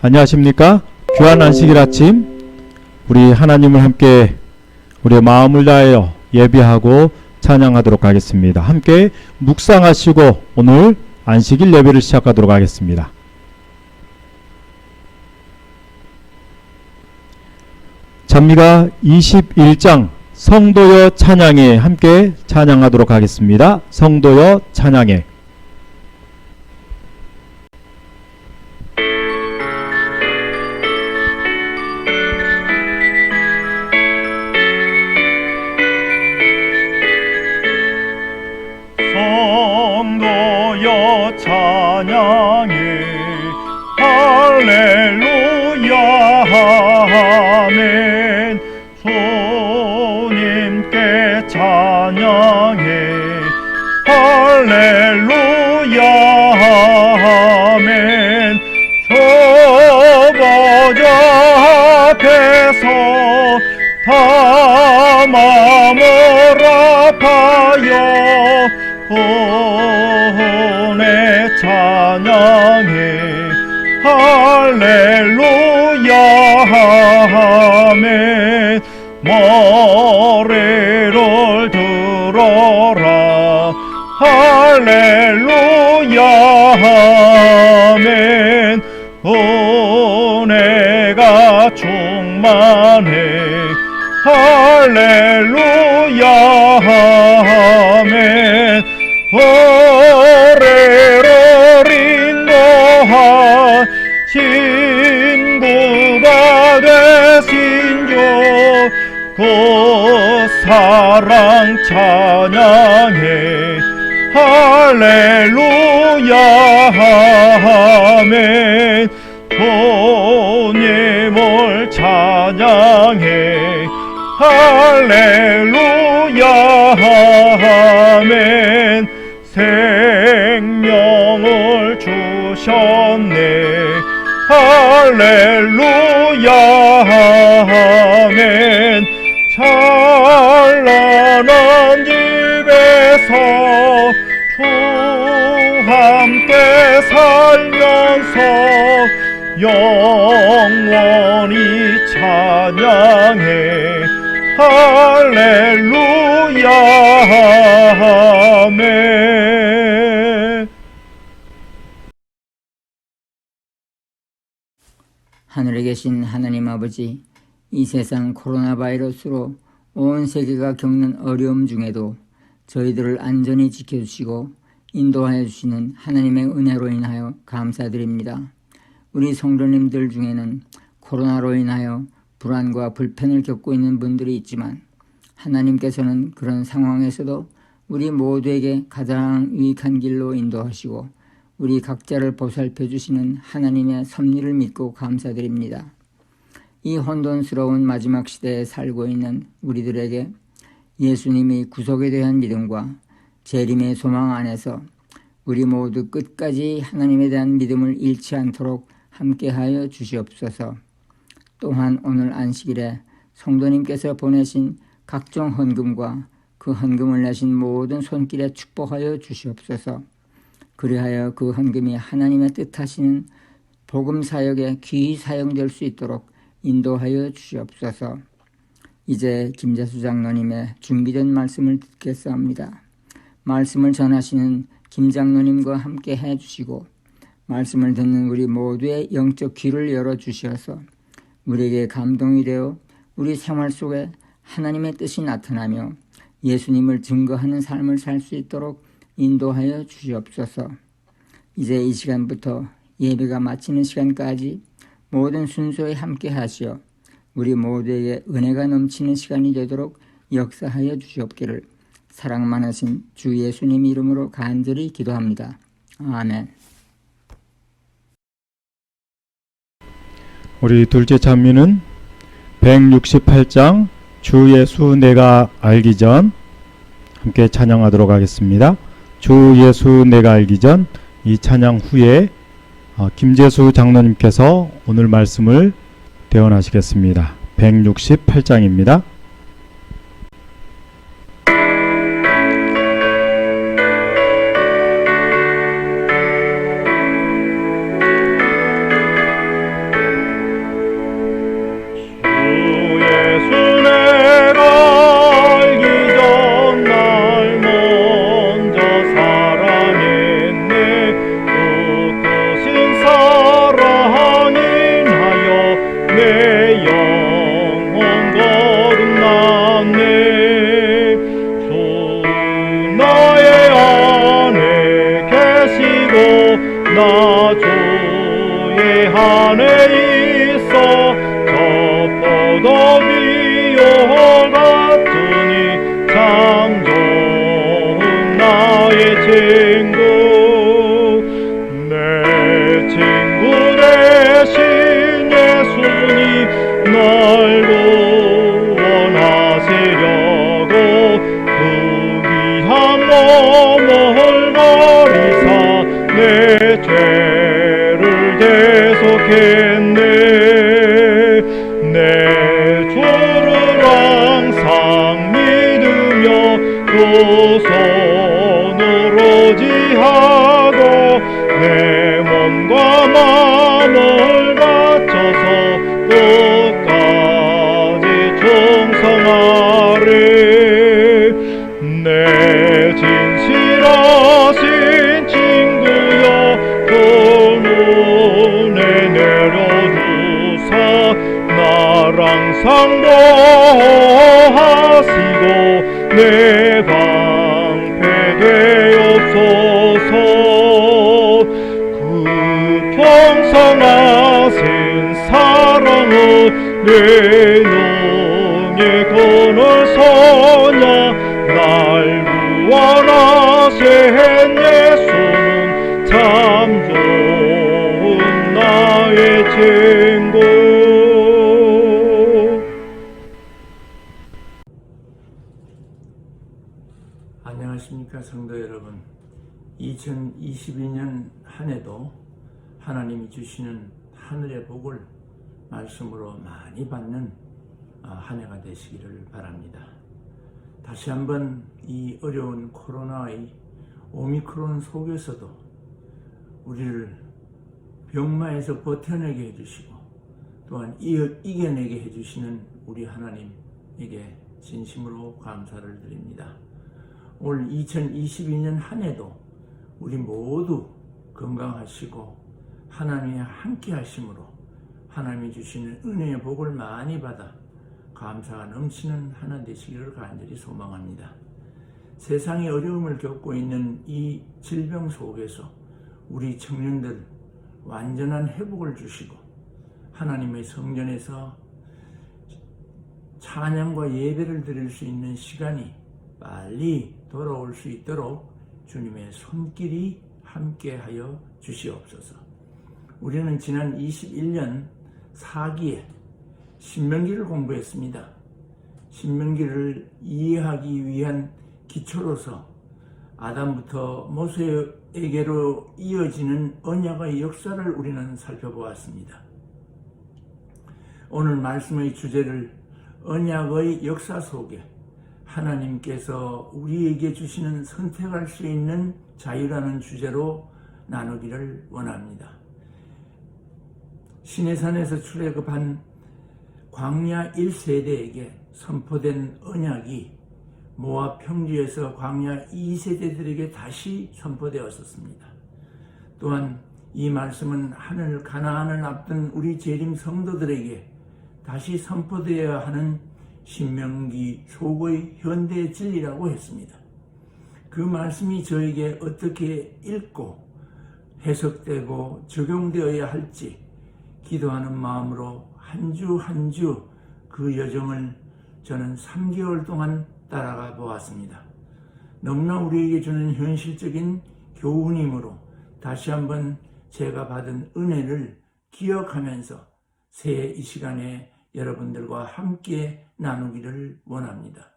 안녕하십니까? 귀한 안식일 아침, 우리 하나님을 함께 우리의 마음을 다하여 예배하고 찬양하도록 하겠습니다. 함께 묵상하시고 오늘 안식일 예배를 시작하도록 하겠습니다. 찬미가 21장 성도여 찬양에 함께 찬양하도록 하겠습니다. 성도여 찬양에. 성도여 찬양해 할렐루야 아멘. 주님께 찬양해 할렐루야 아멘. 저보좌 앞에서 다 마음을 아파요 은혜 찬양해 할렐루야 아멘. 머리를 들어라 할렐루야 아멘. 은혜가 충만해 할렐루야 아멘. 어뢰를 인도한 친구가 되신 주 그 사랑 찬양해 할렐루야 아멘. 주님을 찬양해 할렐루야 아멘. 생명을 주셨네 할렐루야 아멘. 찬란한 집에서 주 함께 살면서 영원히 찬양해 할렐루야 아멘. 하늘에 계신 하나님 아버지, 이 세상 코로나 바이러스로 온 세계가 겪는 어려움 중에도 저희들을 안전히 지켜주시고 인도하여 주시는 하나님의 은혜로 인하여 감사드립니다. 우리 성도님들 중에는 코로나로 인하여 불안과 불편을 겪고 있는 분들이 있지만 하나님께서는 그런 상황에서도 우리 모두에게 가장 유익한 길로 인도하시고 우리 각자를 보살펴 주시는 하나님의 섭리를 믿고 감사드립니다. 이 혼돈스러운 마지막 시대에 살고 있는 우리들에게 예수님이 구속에 대한 믿음과 재림의 소망 안에서 우리 모두 끝까지 하나님에 대한 믿음을 잃지 않도록 함께하여 주시옵소서. 또한 오늘 안식일에 성도님께서 보내신 각종 헌금과 그 헌금을 내신 모든 손길에 축복하여 주시옵소서. 그리하여 그 헌금이 하나님의 뜻하시는 복음 사역에 귀히 사용될 수 있도록 인도하여 주시옵소서. 이제 김재수 장로님의 준비된 말씀을 듣겠사옵니다. 말씀을 전하시는 김 장로님과 함께 해주시고 말씀을 듣는 우리 모두의 영적 귀를 열어주셔서 우리에게 감동이 되어 우리 생활 속에 하나님의 뜻이 나타나며 예수님을 증거하는 삶을 살 수 있도록 인도하여 주시옵소서. 이제 이 시간부터 예배가 마치는 시간까지 모든 순서에 함께 하시어 우리 모두에게 은혜가 넘치는 시간이 되도록 역사하여 주시옵기를 사랑 많으신 주 예수님 이름으로 간절히 기도합니다. 아멘. 우리 둘째 찬미는 168장 주 예수 내가 알기 전 함께 찬양하도록 하겠습니다. 주 예수 내가 알기 전 이 찬양 후에 김재수 장로님께서 오늘 말씀을 대언하시겠습니다. 168장입니다. 해안에 있어 저 포도비오 같으니 참 좋은 나의 친구 내 친구 되신 예수님 날 구원하시려고 그 귀한 몸을 버리사 내 죄를 대속했네 내 주를 항상 믿으며 두 손으로 지하고 내 몸과 마음을 바쳐서 끝까지 충성하리 내 진실하신 친구여 그 눈에 내려두사 나랑 상도하시고 내 방패 되옵소서 그 풍성하신 사랑은 내 눈에 그늘 서냐 날 구원하신 예수는 참 좋은 나의 친구 안녕하십니까 성도 여러분. 2022년 한 해도 하나님이 주시는 하늘의 복을 말씀으로 많이 받는 한 해가 되시기를 바랍니다. 다시 한번 이 어려운 코로나의 오미크론 속에서도 우리를 병마에서 버텨내게 해주시고 또한 이겨내게 해주시는 우리 하나님에게 진심으로 감사를 드립니다. 올 2022년 한 해도 우리 모두 건강하시고 하나님이 함께 하심으로 하나님이 주시는 은혜의 복을 많이 받아 감사가 넘치는 하나 되시기를 간절히 소망합니다. 세상이 어려움을 겪고 있는 이 질병 속에서 우리 청년들 완전한 회복을 주시고 하나님의 성전에서 찬양과 예배를 드릴 수 있는 시간이 빨리 돌아올 수 있도록 주님의 손길이 함께하여 주시옵소서. 우리는 지난 21년 4기에 신명기를 공부했습니다. 신명기를 이해하기 위한 기초로서 아담부터 모세에게로 이어지는 언약의 역사를 우리는 살펴보았습니다. 오늘 말씀의 주제를 언약의 역사 속에 하나님께서 우리에게 주시는 선택할 수 있는 자유라는 주제로 나누기를 원합니다. 시내산에서 출애굽한 광야 1세대에게 선포된 언약이 모압 평지에서 광야 2세대들에게 다시 선포되었었습니다. 또한 이 말씀은 하늘 가나안을 앞둔 우리 재림 성도들에게 다시 선포되어야 하는 신명기 속의 현대 진리라고 했습니다. 그 말씀이 저에게 어떻게 읽고 해석되고 적용되어야 할지 기도하는 마음으로 한 주 한 주 그 여정을 저는 3개월 동안 따라가 보았습니다. 너무나 우리에게 주는 현실적인 교훈이므로 다시 한번 제가 받은 은혜를 기억하면서 새해 이 시간에 여러분들과 함께 나누기를 원합니다.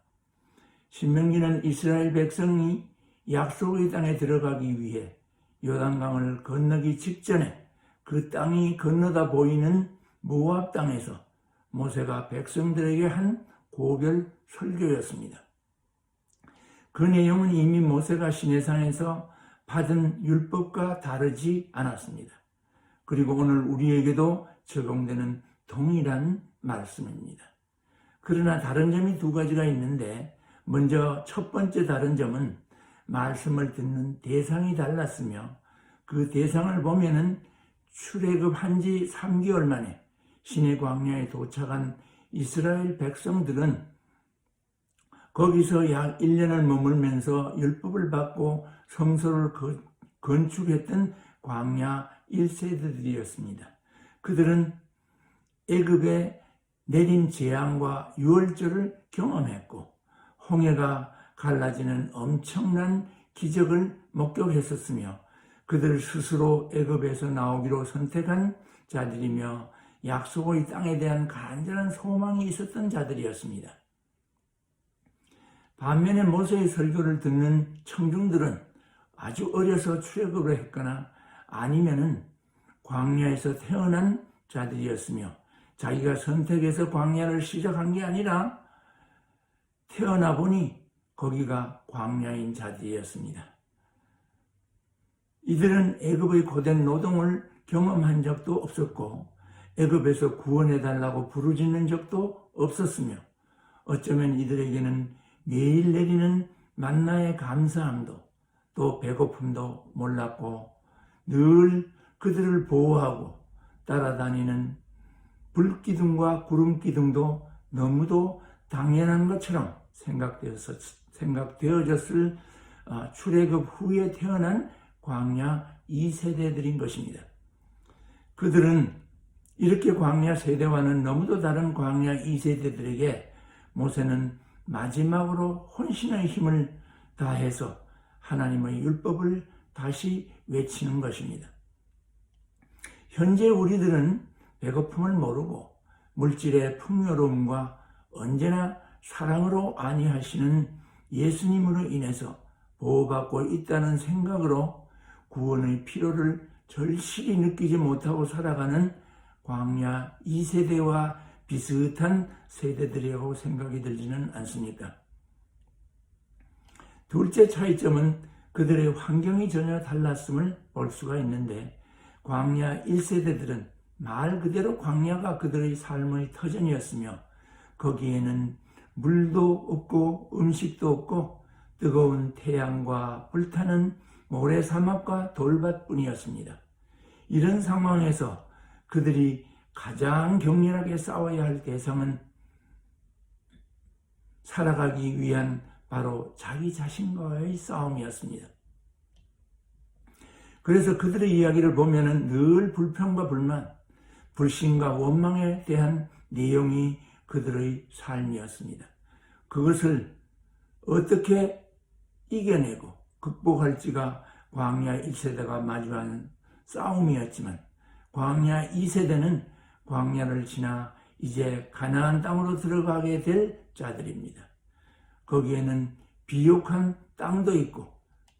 신명기는 이스라엘 백성이 약속의 땅에 들어가기 위해 요단강을 건너기 직전에 그 땅이 건너다 보이는 모압 땅에서 모세가 백성들에게 한 고별 설교였습니다. 그 내용은 이미 모세가 시내산에서 받은 율법과 다르지 않았습니다. 그리고 오늘 우리에게도 적용되는 동일한 말씀입니다. 그러나 다른 점이 두 가지가 있는데 먼저 첫 번째 다른 점은 말씀을 듣는 대상이 달랐으며 그 대상을 보면은 출애굽한 지 3개월 만에 시내 광야에 도착한 이스라엘 백성들은 거기서 약 1년을 머물면서 율법을 받고 성소를 건축했던 광야 1세대들이었습니다. 그들은 애굽에 내린 재앙과 유월절을 경험했고 홍해가 갈라지는 엄청난 기적을 목격했었으며 그들 스스로 애굽에서 나오기로 선택한 자들이며 약속의 땅에 대한 간절한 소망이 있었던 자들이었습니다. 반면에 모세의 설교를 듣는 청중들은 아주 어려서 출애굽을 했거나 아니면은 광야에서 태어난 자들이었으며 자기가 선택해서 광야를 시작한 게 아니라 태어나 보니 거기가 광야인 자들이었습니다. 이들은 애굽의 고된 노동을 경험한 적도 없었고 애굽에서 구원해달라고 부르짖는 적도 없었으며 어쩌면 이들에게는 매일 내리는 만나의 감사함도 또 배고픔도 몰랐고 늘 그들을 보호하고 따라다니는 불기둥과 구름기둥도 너무도 당연한 것처럼 생각되어졌을 출애굽 후에 태어난 광야 2세대들인 것입니다. 그들은 이렇게 광야 세대와는 너무도 다른 광야 2세대들에게 모세는 마지막으로 혼신의 힘을 다해서 하나님의 율법을 다시 외치는 것입니다. 현재 우리들은 배고픔을 모르고 물질의 풍요로움과 언제나 사랑으로 안위하시는 예수님으로 인해서 보호받고 있다는 생각으로 구원의 필요를 절실히 느끼지 못하고 살아가는 광야 2세대와 비슷한 세대들이라고 생각이 들지는 않습니까? 둘째 차이점은 그들의 환경이 전혀 달랐음을 볼 수가 있는데 광야 1세대들은 말 그대로 광야가 그들의 삶의 터전이었으며 거기에는 물도 없고 음식도 없고 뜨거운 태양과 불타는 모래사막과 돌밭뿐이었습니다. 이런 상황에서 그들이 가장 격렬하게 싸워야 할 대상은 살아가기 위한 바로 자기 자신과의 싸움이었습니다. 그래서 그들의 이야기를 보면은 늘 불평과 불만, 불신과 원망에 대한 내용이 그들의 삶이었습니다. 그것을 어떻게 이겨내고 극복할지가 광야 1세대가 마주하는 싸움이었지만 광야 2세대는 광야를 지나 이제 가나안 땅으로 들어가게 될 자들입니다. 거기에는 비옥한 땅도 있고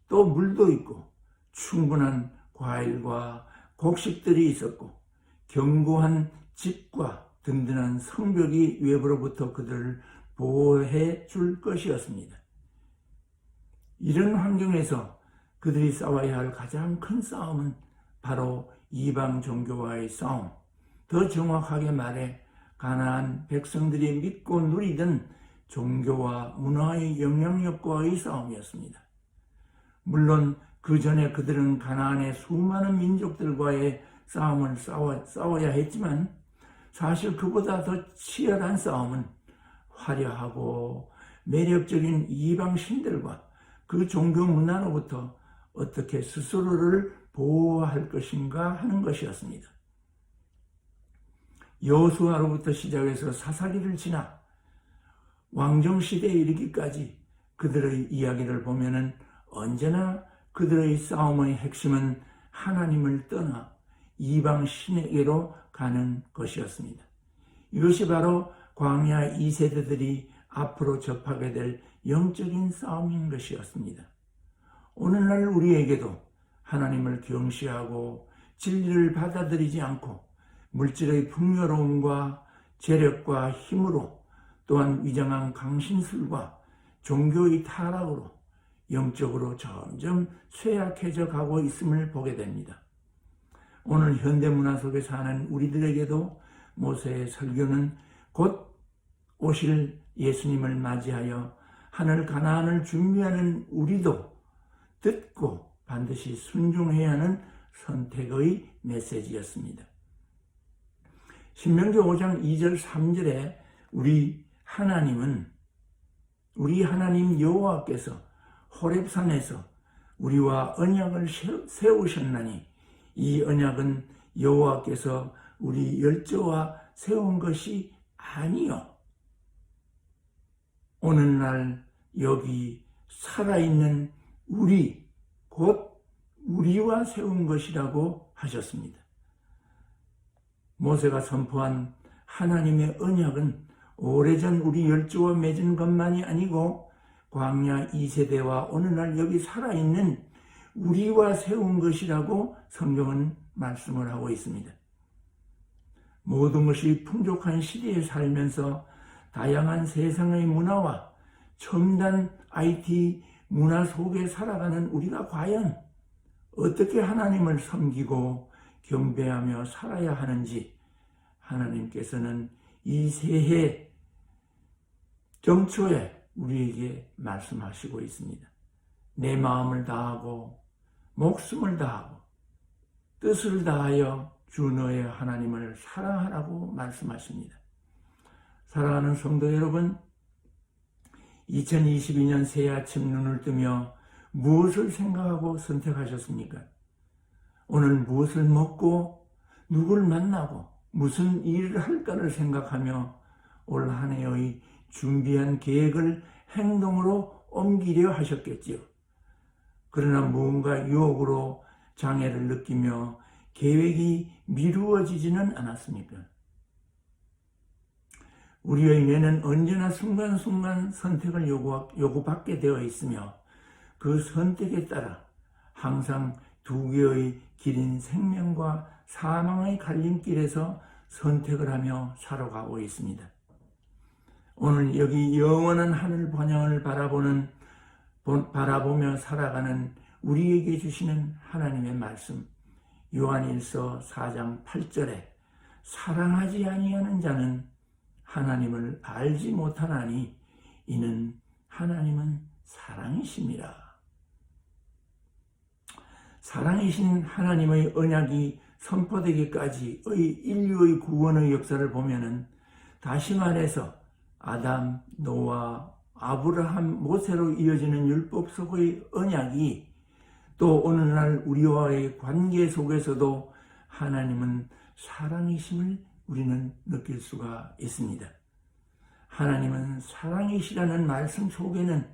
또 물도 있고 충분한 과일과 곡식들이 있었고 견고한 집과 든든한 성벽이 외부로부터 그들을 보호해 줄 것이었습니다. 이런 환경에서 그들이 싸워야 할 가장 큰 싸움은 바로 이방 종교와의 싸움, 더 정확하게 말해 가나안 백성들이 믿고 누리던 종교와 문화의 영향력과의 싸움이었습니다. 물론 그 전에 그들은 가나안의 수많은 민족들과의 싸움을 싸워야 했지만 사실 그보다 더 치열한 싸움은 화려하고 매력적인 이방 신들과 그 종교 문화로부터 어떻게 스스로를 보호할 것인가 하는 것이었습니다. 여호수아로부터 시작해서 사사기를 지나 왕정시대에 이르기까지 그들의 이야기를 보면은 언제나 그들의 싸움의 핵심은 하나님을 떠나 이방 신에게로 가는 것이었습니다. 이것이 바로 광야 2세대들이 앞으로 접하게 될 영적인 싸움인 것이었습니다. 오늘날 우리에게도 하나님을 경시하고 진리를 받아들이지 않고 물질의 풍요로움과 재력과 힘으로 또한 위장한 강신술과 종교의 타락으로 영적으로 점점 쇠약해져 가고 있음을 보게 됩니다. 오늘 현대문화 속에 사는 우리들에게도 모세의 설교는 곧 오실 예수님을 맞이하여 하늘 가나안을 준비하는 우리도 듣고 반드시 순종해야 하는 선택의 메시지였습니다. 신명기 5장 2절 3절에 우리 하나님 여호와께서 호렙산에서 우리와 언약을 세우셨나니 이 언약은 여호와께서 우리 열조와 세운 것이 아니요. 오늘날 여기 살아있는 우리, 곧 우리와 세운 것이라고 하셨습니다. 모세가 선포한 하나님의 언약은 오래전 우리 열조와 맺은 것만이 아니고 광야 2세대와 오늘날 여기 살아있는 우리와 세운 것이라고 성경은 말씀을 하고 있습니다. 모든 것이 풍족한 시대에 살면서 다양한 세상의 문화와 첨단 IT 문화 속에 살아가는 우리가 과연 어떻게 하나님을 섬기고 경배하며 살아야 하는지 하나님께서는 이 새해 정초에 우리에게 말씀하시고 있습니다. 내 마음을 다하고 목숨을 다하고 뜻을 다하여 주 너의 하나님을 사랑하라고 말씀하십니다. 사랑하는 성도 여러분, 2022년 새해 아침 눈을 뜨며 무엇을 생각하고 선택하셨습니까? 오늘 무엇을 먹고 누굴 만나고 무슨 일을 할까를 생각하며 올 한 해의 준비한 계획을 행동으로 옮기려 하셨겠지요. 그러나 무언가 유혹으로 장애를 느끼며 계획이 미루어지지는 않았습니까? 우리의 뇌는 언제나 순간순간 선택을 요구받게 되어 있으며 그 선택에 따라 항상 두 개의 길인 생명과 사망의 갈림길에서 선택을 하며 살아가고 있습니다. 오늘 여기 영원한 하늘 번영을 바라보며 살아가는 우리에게 주시는 하나님의 말씀, 요한일서 4장 8절에 사랑하지 아니하는 자는 하나님을 알지 못하나니 이는 하나님은 사랑이심이라. 사랑이신 하나님의 언약이 선포되기까지의 인류의 구원의 역사를 보면은 다시 말해서 아담, 노아, 아브라함, 모세로 이어지는 율법 속의 언약이 또 오늘날 우리와의 관계 속에서도 하나님은 사랑이심을 우리는 느낄 수가 있습니다. 하나님은 사랑이시라는 말씀 속에는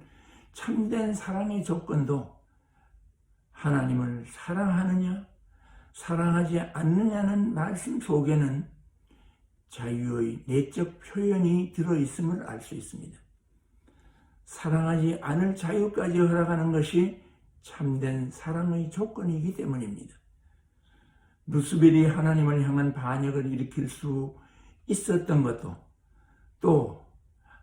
참된 사랑의 조건도 하나님을 사랑하느냐, 사랑하지 않느냐는 말씀 속에는 자유의 내적 표현이 들어있음을 알 수 있습니다. 사랑하지 않을 자유까지 허락하는 것이 참된 사랑의 조건이기 때문입니다. 루스벨이 하나님을 향한 반역을 일으킬 수 있었던 것도 또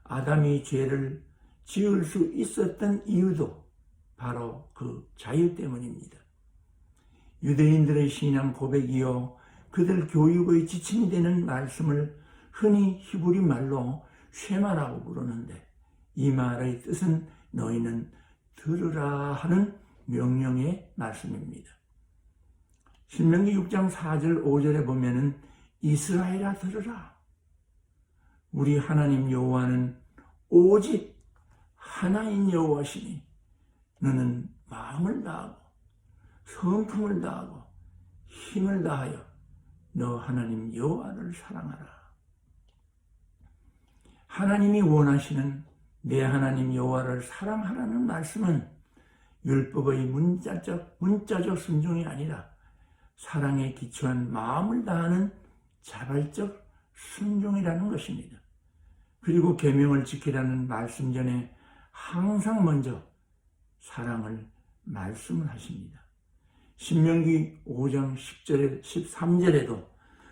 아담이 죄를 지을 수 있었던 이유도 바로 그 자유 때문입니다. 유대인들의 신앙 고백이요 그들 교육의 지침이 되는 말씀을 흔히 히브리 말로 쉐마라고 부르는데 이 말의 뜻은 너희는 들으라 하는 명령의 말씀입니다. 신명기 6장 4절 5절에 보면은 이스라엘아 들으라. 우리 하나님 여호와는 오직 하나인 여호와시니 너는 마음을 다하고 성품을 다하고 힘을 다하여 너 하나님 여호와를 사랑하라. 하나님이 원하시는 내 하나님 여호와를 사랑하라는 말씀은 율법의 문자적 순종이 아니라 사랑에 기초한 마음을 다하는 자발적 순종이라는 것입니다. 그리고 계명을 지키라는 말씀 전에 항상 먼저 사랑을 말씀을 하십니다. 신명기 5장 10절에 13절에도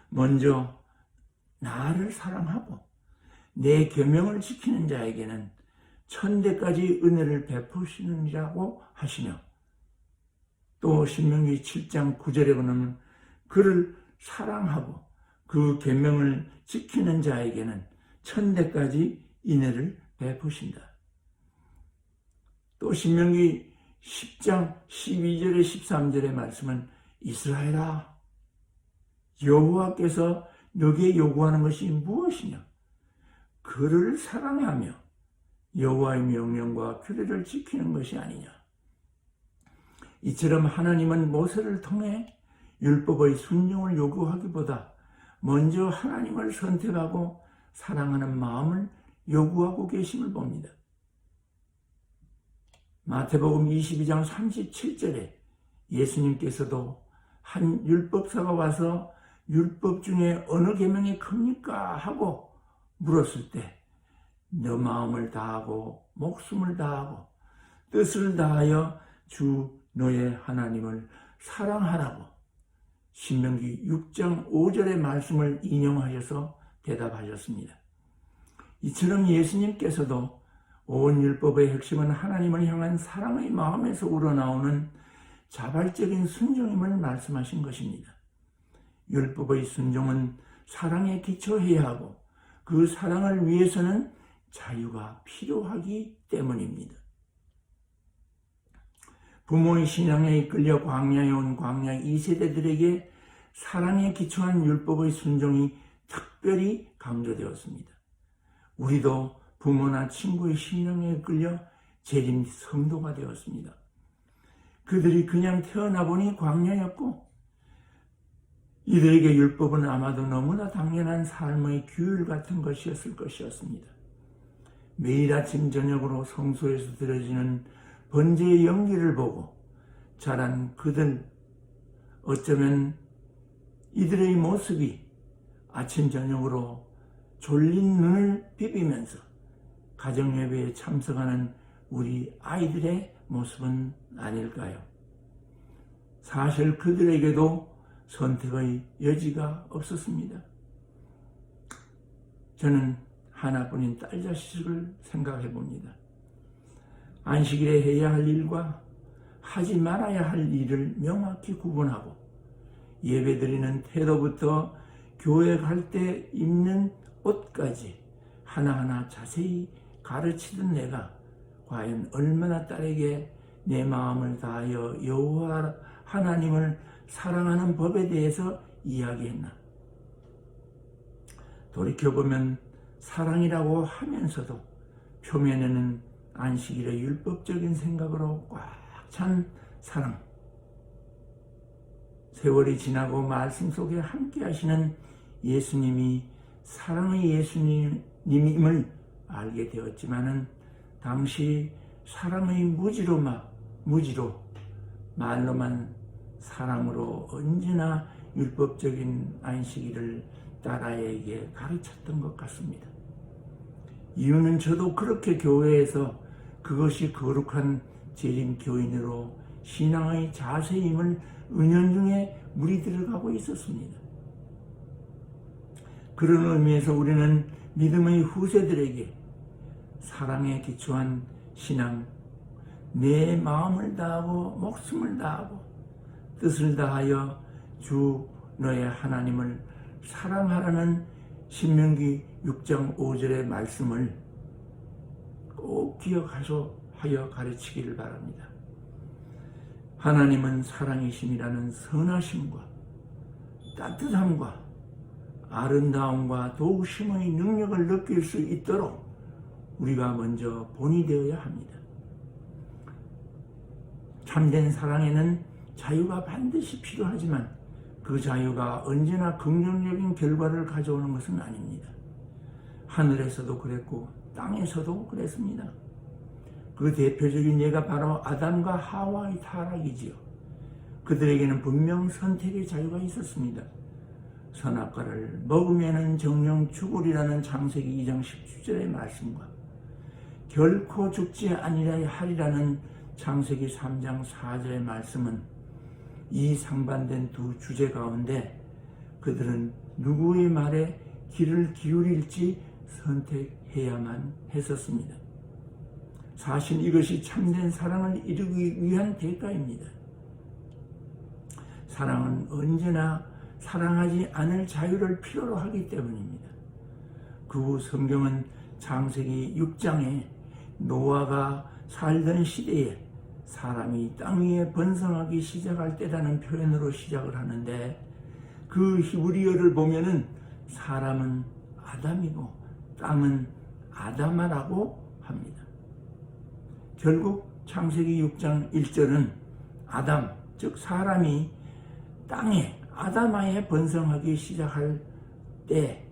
먼저 나를 사랑하고 내 계명을 지키는 자에게는 천대까지 은혜를 베푸시느니라고 하시며 또 신명기 7장 9절에 보면 그를 사랑하고 그 계명을 지키는 자에게는 천대까지 은혜를 베푸신다. 또 신명기 10장 12절에 13절의 말씀은 이스라엘아 여호와께서 너에게 요구하는 것이 무엇이냐? 그를 사랑하며 여호와의 명령과 규례를 지키는 것이 아니냐? 이처럼 하나님은 모세를 통해 율법의 순종을 요구하기보다 먼저 하나님을 선택하고 사랑하는 마음을 요구하고 계심을 봅니다. 마태복음 22장 37절에 예수님께서도 한 율법사가 와서 율법 중에 어느 계명이 큽니까? 하고 물었을 때 너 마음을 다하고 목숨을 다하고 뜻을 다하여 주 너의 하나님을 사랑하라고 신명기 6장 5절의 말씀을 인용하셔서 대답하셨습니다. 이처럼 예수님께서도 온 율법의 핵심은 하나님을 향한 사랑의 마음에서 우러나오는 자발적인 순종임을 말씀하신 것입니다. 율법의 순종은 사랑에 기초해야 하고 그 사랑을 위해서는 자유가 필요하기 때문입니다. 부모의 신앙에 이끌려 광야에 온 광야 2세대들에게 사랑에 기초한 율법의 순종이 특별히 강조되었습니다. 우리도 부모나 친구의 신앙에 이끌려 재림 성도가 되었습니다. 그들이 그냥 태어나 보니 광야였고 이들에게 율법은 아마도 너무나 당연한 삶의 규율 같은 것이었을 것이었습니다. 매일 아침 저녁으로 성소에서 드려지는 번제의 연기를 보고 자란 그들, 어쩌면 이들의 모습이 아침 저녁으로 졸린 눈을 비비면서 가정예배에 참석하는 우리 아이들의 모습은 아닐까요? 사실 그들에게도 선택의 여지가 없었습니다. 저는 하나뿐인 딸 자식을 생각해 봅니다. 안식일에 해야 할 일과 하지 말아야 할 일을 명확히 구분하고 예배드리는 태도부터 교회 갈 때 입는 옷까지 하나하나 자세히 가르치던 내가 과연 얼마나 딸에게 내 마음을 다하여 여호와 하나님을 사랑하는 법에 대해서 이야기했나? 돌이켜보면 사랑이라고 하면서도 표면에는 안식일의 율법적인 생각으로 꽉 찬 사랑. 세월이 지나고 말씀 속에 함께 하시는 예수님이 사랑의 예수님임을 알게 되었지만은 당시 사랑의 무지로 말로만 사랑으로 언제나 율법적인 안식일을 딸아이에게 가르쳤던 것 같습니다. 이유는 저도 그렇게 교회에서 그것이 거룩한 재림 교인으로 신앙의 자세임을 은연중에 무리들어가고 있었습니다. 그런 의미에서 우리는 믿음의 후세들에게 사랑에 기초한 신앙, 내 마음을 다하고 목숨을 다하고 뜻을 다하여 주 너의 하나님을 사랑하라는 신명기 6장 5절의 말씀을 꼭 기억하여 가르치기를 바랍니다. 하나님은 사랑이심이라는 선하심과 따뜻함과 아름다움과 도우심의 능력을 느낄 수 있도록 우리가 먼저 본이 되어야 합니다. 참된 사랑에는 자유가 반드시 필요하지만 그 자유가 언제나 긍정적인 결과를 가져오는 것은 아닙니다. 하늘에서도 그랬고 땅에서도 그랬습니다. 그 대표적인 예가 바로 아담과 하와의 타락이지요. 그들에게는 분명 선택의 자유가 있었습니다. 선악과를 먹으면 정령 죽으리라는 창세기 2장 17절의 말씀과 결코 죽지 아니하리라 하리라는 창세기 3장 4절의 말씀은 이 상반된 두 주제 가운데 그들은 누구의 말에 귀를 기울일지 선택해야만 했었습니다. 사실 이것이 참된 사랑을 이루기 위한 대가입니다. 사랑은 언제나 사랑하지 않을 자유를 필요로 하기 때문입니다. 그 후 성경은 창세기 6장에 노아가 살던 시대에 사람이 땅 위에 번성하기 시작할 때라는 표현으로 시작을 하는데 그 히브리어를 보면은 사람은 아담이고 땅은 아담아라고 합니다. 결국 창세기 6장 1절은 아담, 즉 사람이 땅에 아담아에 번성하기 시작할 때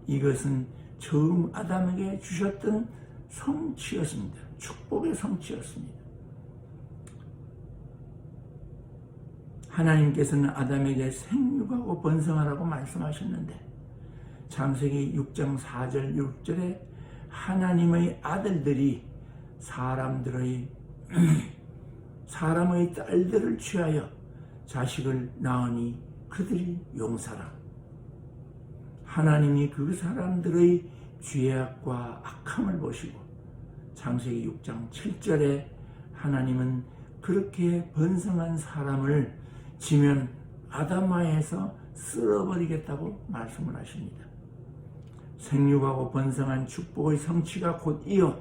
이것은 처음 아담에게 주셨던 성취였습니다. 축복의 성취였습니다. 하나님께서는 아담에게 생육하고 번성하라고 말씀하셨는데 창세기 6장 4절 6절에 하나님의 아들들이 사람의 딸들을 취하여 자식을 낳으니 그들이 용사라. 하나님이 그 사람들의 죄악과 악함을 보시고 창세기 6장 7절에 하나님은 그렇게 번성한 사람을 지면 아담아에서 쓸어버리겠다고 말씀을 하십니다. 생육하고 번성한 축복의 성취가 곧 이어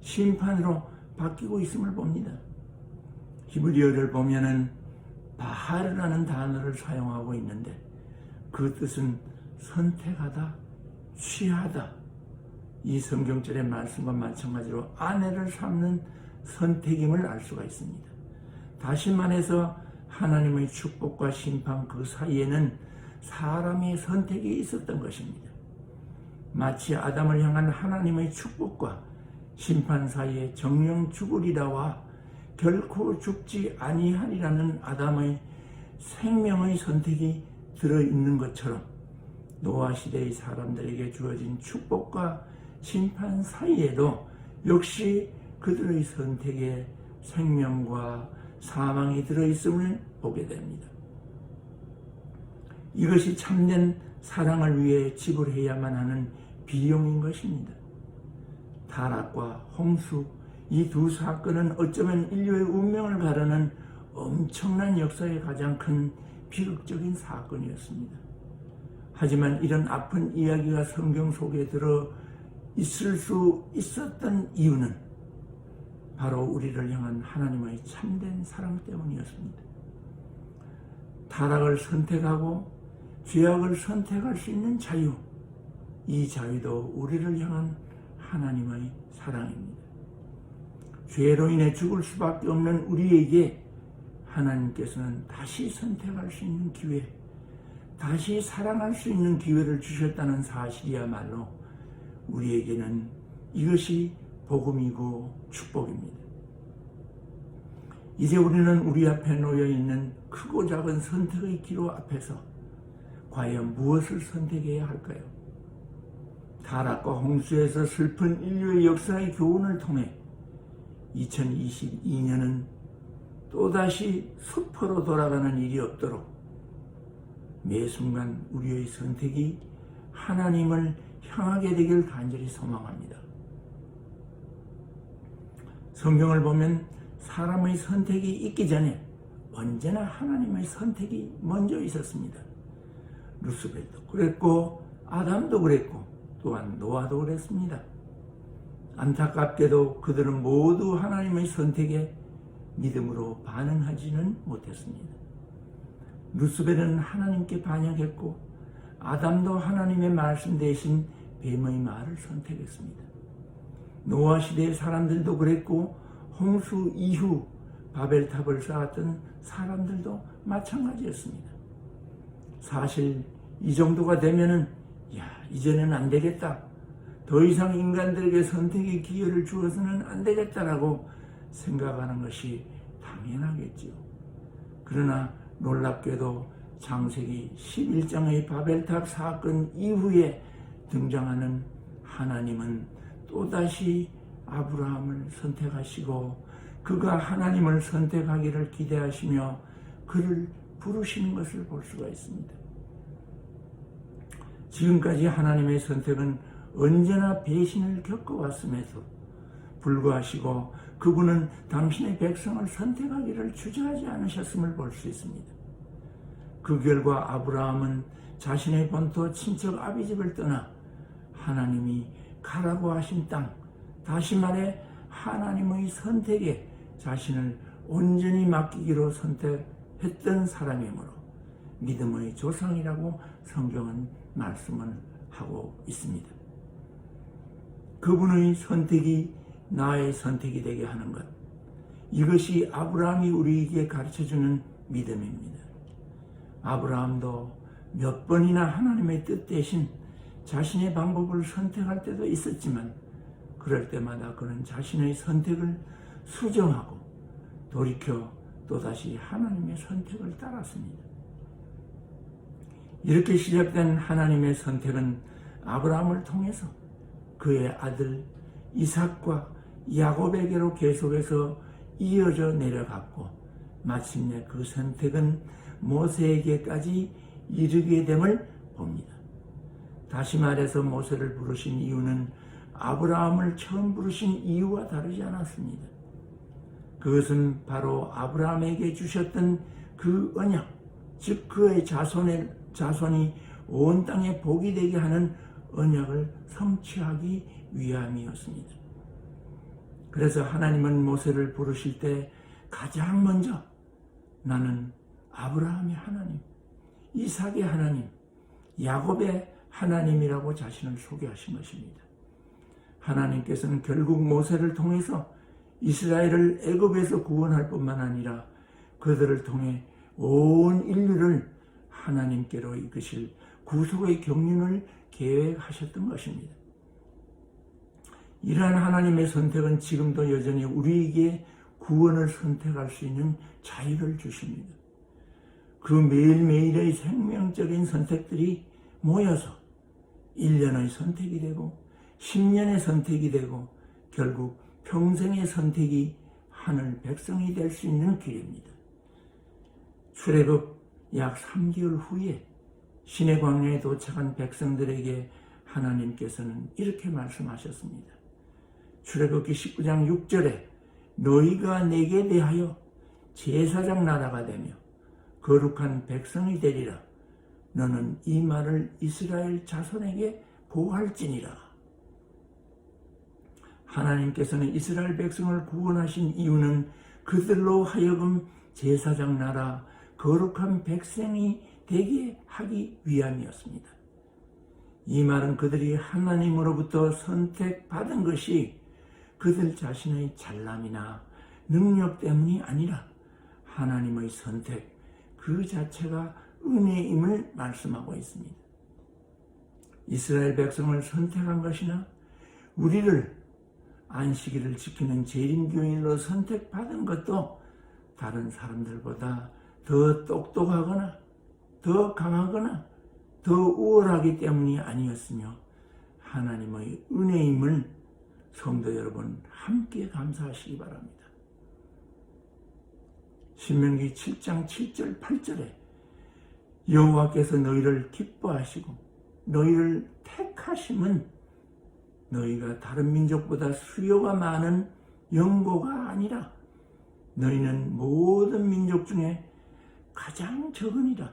심판으로 바뀌고 있음을 봅니다. 히브리어를 보면은 바하르라는 단어를 사용하고 있는데 그 뜻은 선택하다, 취하다. 이 성경절의 말씀과 마찬가지로 아내를 삼는 선택임을 알 수가 있습니다. 다시 말해서 하나님의 축복과 심판 그 사이에는 사람의 선택이 있었던 것입니다. 마치 아담을 향한 하나님의 축복과 심판 사이에 정령 죽으리라와 결코 죽지 아니하리라는 아담의 생명의 선택이 들어있는 것처럼 노아 시대의 사람들에게 주어진 축복과 심판 사이에도 역시 그들의 선택에 생명과 사망이 들어있음을 보게 됩니다. 이것이 참된 사랑을 위해 지불해야만 하는 비용인 것입니다. 타락과 홍수, 이 두 사건은 어쩌면 인류의 운명을 가르는 엄청난 역사의 가장 큰 비극적인 사건이었습니다. 하지만 이런 아픈 이야기가 성경 속에 들어 있을 수 있었던 이유는 바로 우리를 향한 하나님의 참된 사랑 때문이었습니다. 타락을 선택하고 죄악을 선택할 수 있는 자유, 이 자유도 우리를 향한 하나님의 사랑입니다. 죄로 인해 죽을 수밖에 없는 우리에게 하나님께서는 다시 선택할 수 있는 기회, 다시 사랑할 수 있는 기회를 주셨다는 사실이야말로 우리에게는 이것이 복음이고 축복입니다. 이제 우리는 우리 앞에 놓여 있는 크고 작은 선택의 기로 앞에서 과연 무엇을 선택해야 할까요? 타락과 홍수에서 슬픈 인류의 역사의 교훈을 통해 2022년은 또다시 숲으로 돌아가는 일이 없도록 매 순간 우리의 선택이 하나님을 향하게 되길 간절히 소망합니다. 성경을 보면 사람의 선택이 있기 전에 언제나 하나님의 선택이 먼저 있었습니다. 루스벨도 그랬고 아담도 그랬고 또한 노아도 그랬습니다. 안타깝게도 그들은 모두 하나님의 선택에 믿음으로 반응하지는 못했습니다. 루스벨은 하나님께 반역했고 아담도 하나님의 말씀 대신 뱀의 말을 선택했습니다. 노아 시대의 사람들도 그랬고 홍수 이후 바벨탑을 쌓았던 사람들도 마찬가지였습니다. 사실 이 정도가 되면은 이제는 안 되겠다. 더 이상 인간들에게 선택의 기회를 주어서는 안 되겠다라고 생각하는 것이 당연하겠지요. 그러나 놀랍게도 창세기 11장의 바벨탑 사건 이후에 등장하는 하나님은 또다시 아브라함을 선택하시고 그가 하나님을 선택하기를 기대하시며 그를 부르시는 것을 볼 수가 있습니다. 지금까지 하나님의 선택은 언제나 배신을 겪어왔음에도 불구하시고 그분은 당신의 백성을 선택하기를 주저하지 않으셨음을 볼 수 있습니다. 그 결과 아브라함은 자신의 본토 친척 아비집을 떠나 하나님이 가라고 하신 땅, 다시 말해 하나님의 선택에 자신을 온전히 맡기기로 선택했던 사람이므로 믿음의 조상이라고 성경은 말씀을 하고 있습니다. 그분의 선택이 나의 선택이 되게 하는 것, 이것이 아브라함이 우리에게 가르쳐주는 믿음입니다. 아브라함도 몇 번이나 하나님의 뜻 대신 자신의 방법을 선택할 때도 있었지만 그럴 때마다 그는 자신의 선택을 수정하고 돌이켜 또다시 하나님의 선택을 따랐습니다. 이렇게 시작된 하나님의 선택은 아브라함을 통해서 그의 아들 이삭과 야곱에게로 계속해서 이어져 내려갔고 마침내 그 선택은 모세에게까지 이르게 됨을 봅니다. 다시 말해서 모세를 부르신 이유는 아브라함을 처음 부르신 이유와 다르지 않았습니다. 그것은 바로 아브라함에게 주셨던 그 언약, 즉 그의 자손이 온 땅에 복이 되게 하는 언약을 성취하기 위함이었습니다. 그래서 하나님은 모세를 부르실 때 가장 먼저 나는 아브라함의 하나님, 이삭의 하나님, 야곱의 하나님이라고 자신을 소개하신 것입니다. 하나님께서는 결국 모세를 통해서 이스라엘을 애굽에서 구원할 뿐만 아니라 그들을 통해 온 인류를 하나님께로 이끄실 구속의 경륜을 계획하셨던 것입니다. 이러한 하나님의 선택은 지금도 여전히 우리에게 구원을 선택할 수 있는 자유를 주십니다. 그 매일매일의 생명적인 선택들이 모여서 1년의 선택이 되고 10년의 선택이 되고 결국 평생의 선택이 하늘 백성이 될 수 있는 길입니다. 출애굽 약 3개월 후에 시내 광야에 도착한 백성들에게 하나님께서는 이렇게 말씀하셨습니다. 출애굽기 19장 6절에 너희가 내게 대하여 제사장 나라가 되며 거룩한 백성이 되리라. 너는 이 말을 이스라엘 자손에게 보할지니라. 하나님께서는 이스라엘 백성을 구원하신 이유는 그들로 하여금 제사장 나라, 거룩한 백성이 되게 하기 위함이었습니다. 이 말은 그들이 하나님으로부터 선택받은 것이 그들 자신의 잘남이나 능력 때문이 아니라 하나님의 선택 그 자체가 은혜임을 말씀하고 있습니다. 이스라엘 백성을 선택한 것이나 우리를 안식일을 지키는 재림교인으로 선택받은 것도 다른 사람들보다 더 똑똑하거나 더 강하거나 더 우월하기 때문이 아니었으며 하나님의 은혜임을 성도 여러분 함께 감사하시기 바랍니다. 신명기 7장 7절 8절에 여호와께서 너희를 기뻐하시고 너희를 택하심은 너희가 다른 민족보다 수요가 많은 연고가 아니라 너희는 모든 민족 중에 가장 적으니라.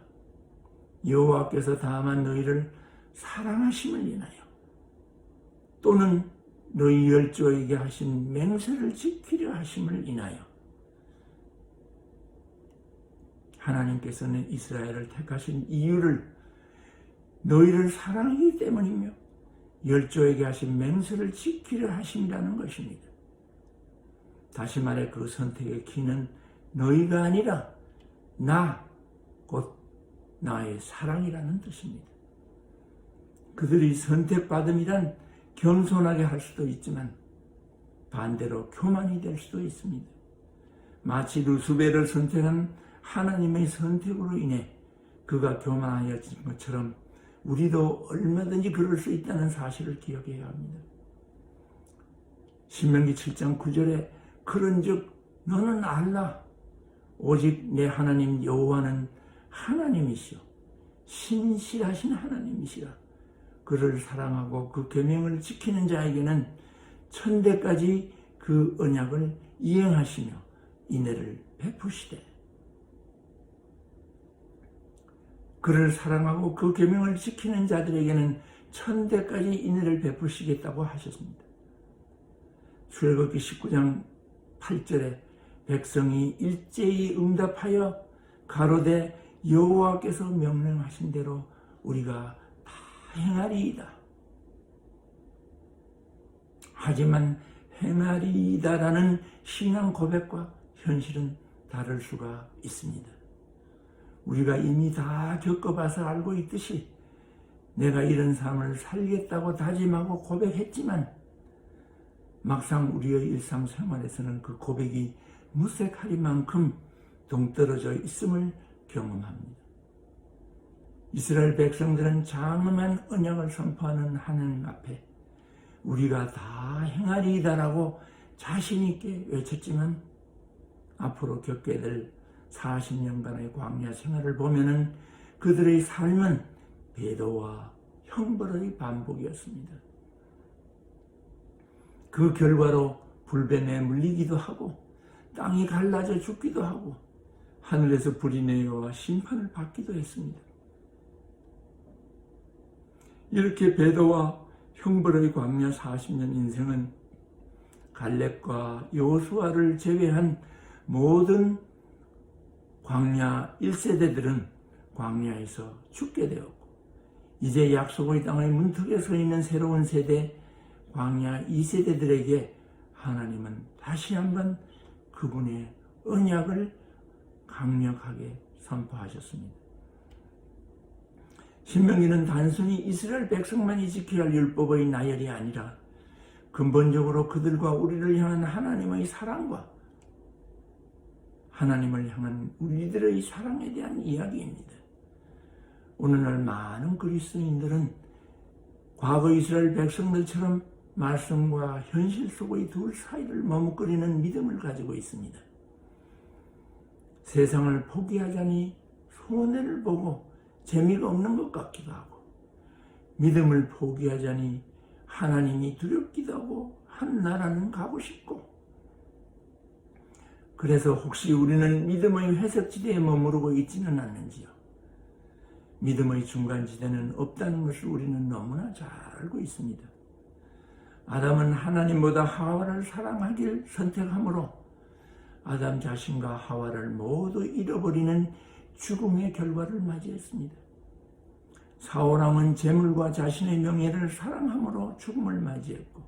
여호와께서 다만 너희를 사랑하심을 인하여 또는 너희 열조에게 하신 맹세를 지키려 하심을 인하여 하나님께서는 이스라엘을 택하신 이유를 너희를 사랑하기 때문이며 열조에게 하신 맹세를 지키려 하심이라는 것입니다. 다시 말해 그 선택의 키는 너희가 아니라 나, 곧 나의 사랑이라는 뜻입니다. 그들이 선택받음이란 겸손하게 할 수도 있지만 반대로 교만이 될 수도 있습니다. 마치 루스벨을 선택한 하나님의 선택으로 인해 그가 교만하여진 것처럼 우리도 얼마든지 그럴 수 있다는 사실을 기억해야 합니다. 신명기 7장 9절에 그런즉 너는 알라 오직 내 하나님 여호와는 하나님이시오 신실하신 하나님이시라. 그를 사랑하고 그 계명을 지키는 자에게는 천대까지 그 언약을 이행하시며 인애를 베푸시되 그를 사랑하고 그 계명을 지키는 자들에게는 천대까지 인애를 베푸시겠다고 하셨습니다. 출애굽기 19장 8절에 백성이 일제히 응답하여 가로되 여호와께서 명령하신 대로 우리가 다 행하리이다. 하지만 행하리이다라는 신앙 고백과 현실은 다를 수가 있습니다. 우리가 이미 다 겪어봐서 알고 있듯이 내가 이런 삶을 살겠다고 다짐하고 고백했지만 막상 우리의 일상생활에서는 그 고백이 무색하리만큼 동떨어져 있음을 경험합니다. 이스라엘 백성들은 장엄한 언약을 선포하는 하나님 앞에 우리가 다 행하리이다라고 자신 있게 외쳤지만 앞으로 겪게 될 40년간의 광야 생활을 보면은 그들의 삶은 배도와 형벌의 반복이었습니다. 그 결과로 불뱀에 물리기도 하고 땅이 갈라져 죽기도 하고 하늘에서 불이 내려와 심판을 받기도 했습니다. 이렇게 배도와 형벌의 광야 40년 인생은 갈렙과 여호수아를 제외한 모든 광야 1세대들은 광야에서 죽게 되었고 이제 약속의 땅의 문턱에 서 있는 새로운 세대 광야 2세대들에게 하나님은 다시 한번 그분의 언약을 강력하게 선포하셨습니다. 신명기는 단순히 이스라엘 백성만이 지켜야 할 율법의 나열이 아니라 근본적으로 그들과 우리를 향한 하나님의 사랑과 하나님을 향한 우리들의 사랑에 대한 이야기입니다. 오늘날 많은 그리스도인들은 과거 이스라엘 백성들처럼 말씀과 현실 속의 둘 사이를 머뭇거리는 믿음을 가지고 있습니다. 세상을 포기하자니 손해를 보고 재미가 없는 것 같기도 하고 믿음을 포기하자니 하나님이 두렵기도 하고 한 나라는 가고 싶고 그래서 혹시 우리는 믿음의 회색지대에 머무르고 있지는 않는지요? 믿음의 중간지대는 없다는 것을 우리는 너무나 잘 알고 있습니다. 아담은 하나님보다 하와를 사랑하길 선택하므로 아담 자신과 하와를 모두 잃어버리는 죽음의 결과를 맞이했습니다. 사울왕은 재물과 자신의 명예를 사랑함으로 죽음을 맞이했고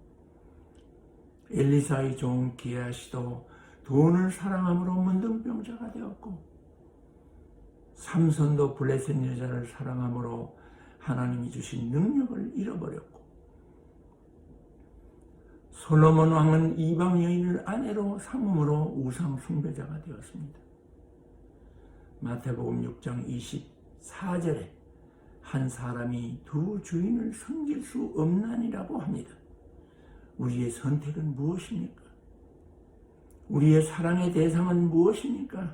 엘리사의 종 기하시도 돈을 사랑함으로 문둥병자가 되었고 삼손도 블레셋 여자를 사랑함으로 하나님이 주신 능력을 잃어버렸고 솔로몬 왕은 이방 여인을 아내로 삼음으로 우상 숭배자가 되었습니다. 마태복음 6장 24절에 한 사람이 두 주인을 섬길 수 없나니라고 합니다. 우리의 선택은 무엇입니까? 우리의 사랑의 대상은 무엇입니까?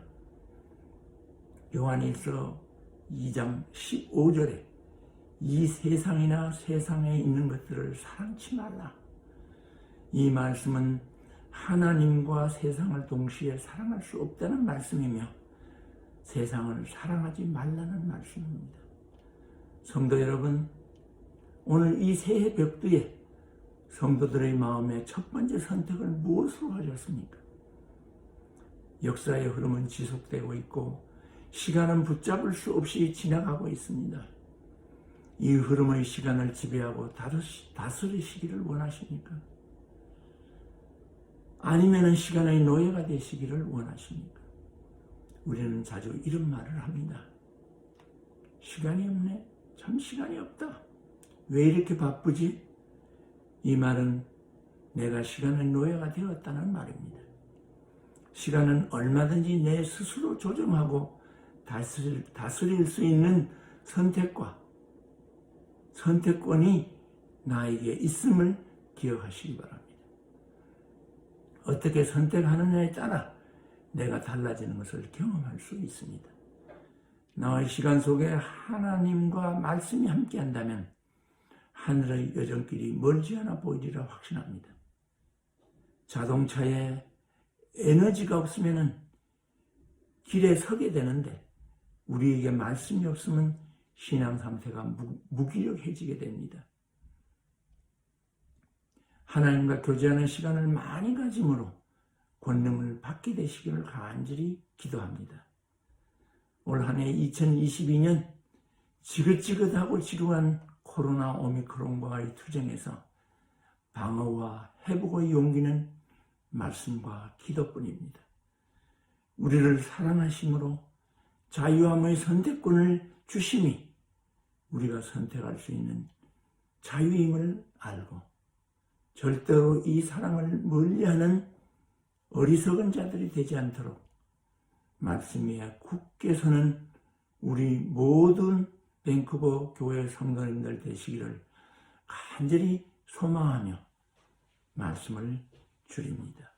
요한일서 2장 15절에 이 세상이나 세상에 있는 것들을 사랑치 말라. 이 말씀은 하나님과 세상을 동시에 사랑할 수 없다는 말씀이며 세상을 사랑하지 말라는 말씀입니다. 성도 여러분, 오늘 이 새해 벽두에 성도들의 마음의 첫 번째 선택을 무엇으로 하셨습니까? 역사의 흐름은 지속되고 있고 시간은 붙잡을 수 없이 지나가고 있습니다. 이 흐름의 시간을 지배하고 다스리시기를 원하십니까? 아니면 시간의 노예가 되시기를 원하십니까? 우리는 자주 이런 말을 합니다. 시간이 없네. 참 시간이 없다. 왜 이렇게 바쁘지? 이 말은 내가 시간의 노예가 되었다는 말입니다. 시간은 얼마든지 내 스스로 조정하고 다스릴 수 있는 선택권이 나에게 있음을 기억하시기 바랍니다. 어떻게 선택하느냐에 따라 내가 달라지는 것을 경험할 수 있습니다. 나의 시간 속에 하나님과 말씀이 함께한다면 하늘의 여정길이 멀지 않아 보이리라 확신합니다. 자동차에 에너지가 없으면 길에 서게 되는데 우리에게 말씀이 없으면 신앙 상태가 무기력해지게 됩니다. 하나님과 교제하는 시간을 많이 가짐으로 권능을 받게 되시기를 간절히 기도합니다. 올 한 해 2022년 지긋지긋하고 지루한 코로나 오미크론과의 투쟁에서 방어와 회복의 용기는 말씀과 기도뿐입니다. 우리를 사랑하심으로 자유함의 선택권을 주심이 우리가 선택할 수 있는 자유임을 알고 절대로 이 사랑을 멀리하는 어리석은 자들이 되지 않도록 말씀 위에 굳게 서는 우리 모든 밴쿠버 교회 성도님들 되시기를 간절히 소망하며 말씀을 드립니다.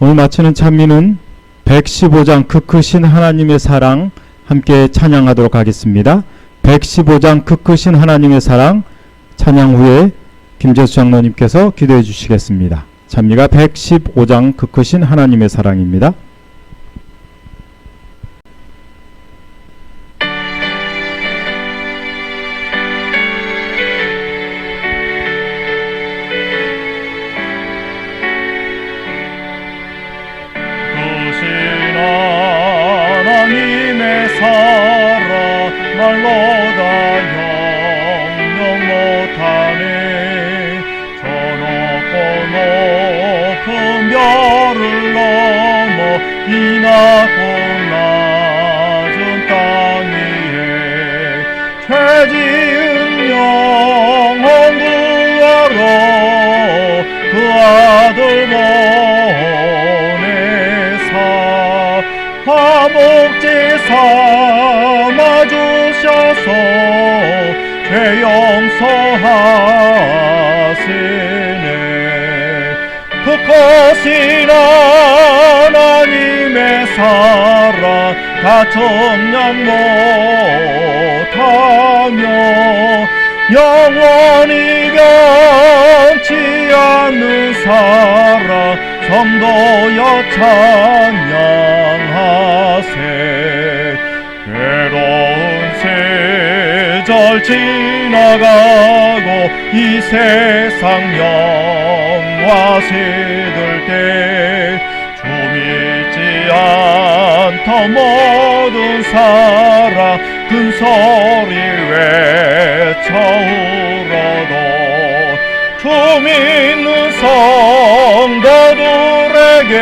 오늘 마치는 찬미는 115장 그 크신 하나님의 사랑 함께 찬양하도록 하겠습니다. 115장 그 크신 하나님의 사랑 찬양 후에 김재수 장로님께서 기도해 주시겠습니다. 찬미가 115장 그 크신 하나님의 사랑입니다. 하나님의 사랑 말로 다 영영 못하네. 저 높고 높은 별을 넘어 이 낮고 낮은 땅 위에 죄지은 영혼 구하러 그 아들 화목제 삼아주셔서 죄 용서하시네. 그 크신 하나님의 사랑 다 정량 못하며 영원히 변치 않는 사랑 성도여 찬양하세. 괴로운 세절 지나가고 이 세상 영화 시들 때 주 믿지 않던 모든 사랑 큰 소리 외쳐 울어도 주 믿는 성도들에게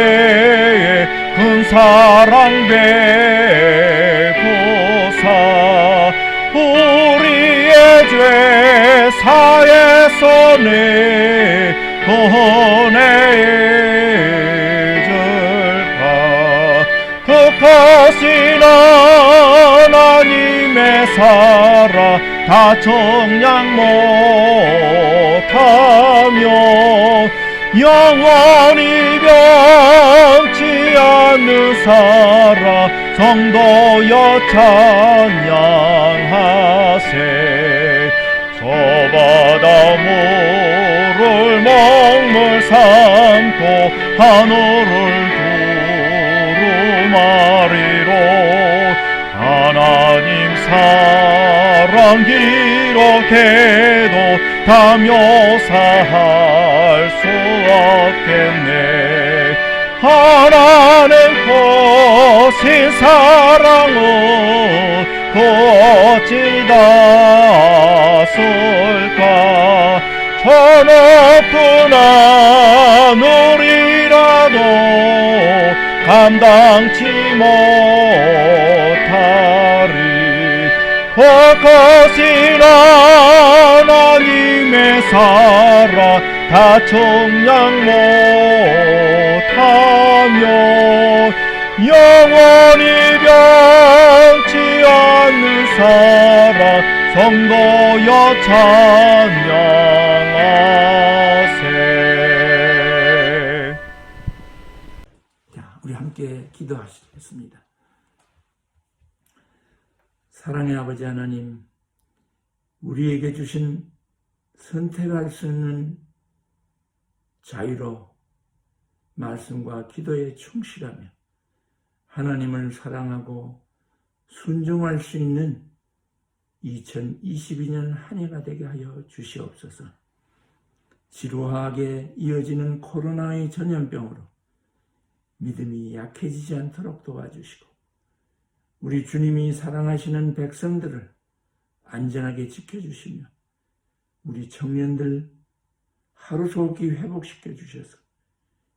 큰 사랑 베푸사 우리의 죄 사해서는 구원해 줄까. 그 크신 하나님의 사랑 다 정량 못하며 영원히 변치 않는 사랑 성도여 찬양하세. 저 바다 물을 먹물 삼고 하늘을 두루마리로 하나님 사랑 기록해도 다 묘사할 수 없겠네. 하나는 크신 사랑은 어찌 다쓸까. 저 높은 하늘이라도 감당치 못하리. 그 크신 하나님의 사랑 다 정량 못하며 영원히 변치 않는 사랑 성도여 찬양하세. 자, 우리 함께 기도하시겠습니다. 사랑의 아버지 하나님, 우리에게 주신 선택할 수 있는 자유로 말씀과 기도에 충실하며 하나님을 사랑하고 순종할 수 있는 2022년 한 해가 되게 하여 주시옵소서. 지루하게 이어지는 코로나의 전염병으로 믿음이 약해지지 않도록 도와주시고 우리 주님이 사랑하시는 백성들을 안전하게 지켜주시며 우리 청년들 하루속히 회복시켜 주셔서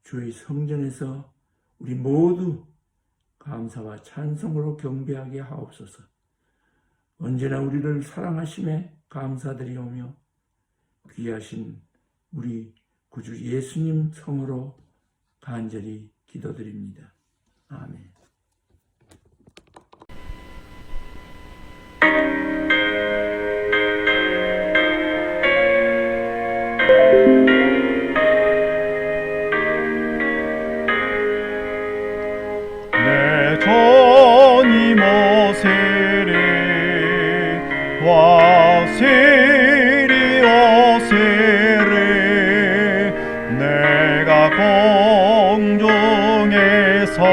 주의 성전에서 우리 모두 감사와 찬송으로 경배하게 하옵소서. 언제나 우리를 사랑하심에 감사드리오며 귀하신 우리 구주 예수님 성으로 간절히 기도드립니다. 아멘. 내 전이 모세리 와세리 오세리 내가 공중에서